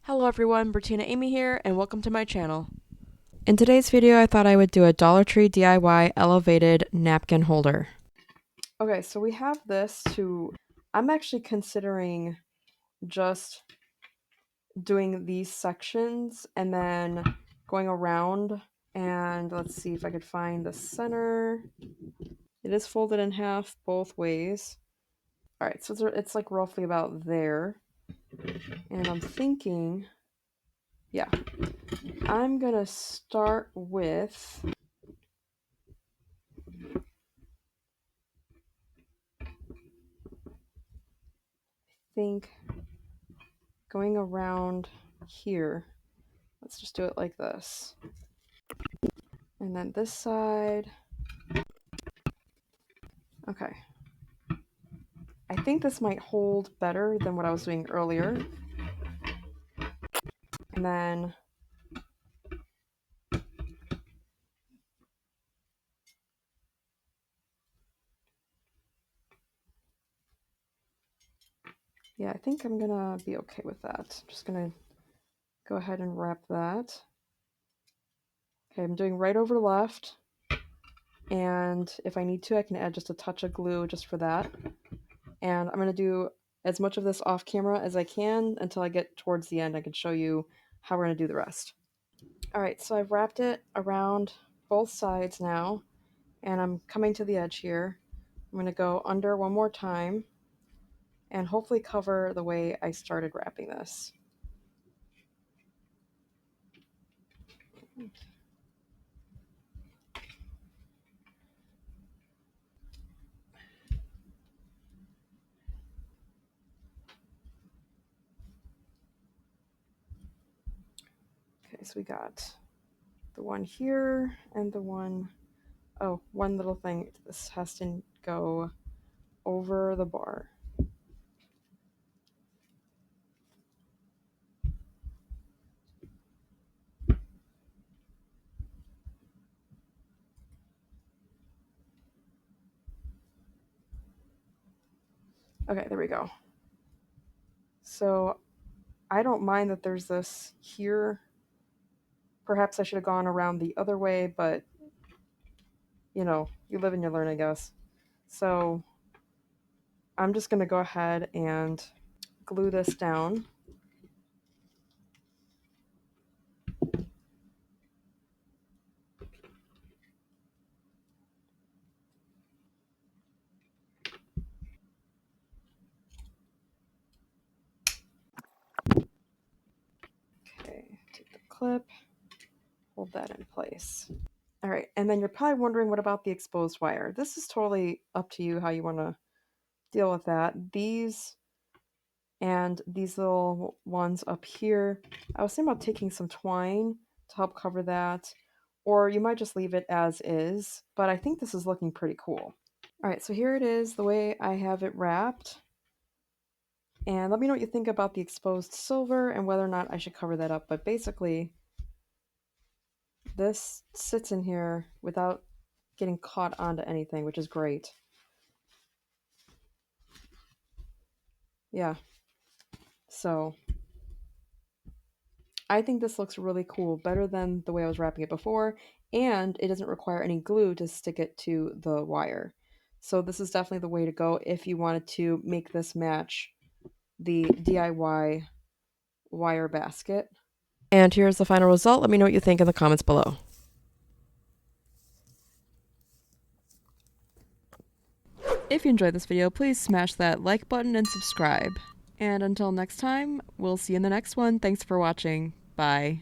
Hello everyone, Bertina Amy here, and welcome to my channel. In today's video, I thought I would do a Dollar Tree DIY elevated napkin holder. Okay, so we have this I'm actually considering just doing these sections and then going around, and let's see if I could find the center. It is folded in half both ways. All right, so it's like roughly about there. And I'm thinking, yeah, I'm gonna start with, think, going around here. Let's just do it like this. And then this side. Okay. I think this might hold better than what I was doing earlier. And then yeah, I think I'm gonna be okay with that. Just gonna go ahead and wrap that. Okay, I'm doing right over left. And if I need to, I can add just a touch of glue just for that. And I'm gonna do as much of this off camera as I can until I get towards the end. I can show you how we're gonna do the rest. All right, so I've wrapped it around both sides now, and I'm coming to the edge here. I'm gonna go under one more time and hopefully cover the way I started wrapping this. Okay, so we got the one here and the one, oh, one little thing. This has to go over the bar. Okay, there we go. So I don't mind that there's this here. Perhaps I should have gone around the other way, but you know, you live and you learn, I guess. So I'm just going to go ahead and glue this down. Okay, take the clip, hold that in place. All right, and then you're probably wondering, what about the exposed wire? This is totally up to you how you want to deal with that. These and these little ones up here, I was thinking about taking some twine to help cover that, or you might just leave it as is, but I think this is looking pretty cool. All right, so here it is, the way I have it wrapped. And let me know what you think about the exposed silver and whether or not I should cover that up. But basically, this sits in here without getting caught onto anything, which is great. Yeah. So I think this looks really cool, better than the way I was wrapping it before, and it doesn't require any glue to stick it to the wire. So this is definitely the way to go if you wanted to make this match the DIY wire basket. And here's the final result. Let me know what you think in the comments below. If you enjoyed this video, please smash that like button and subscribe. And until next time, we'll see you in the next one. Thanks for watching. Bye.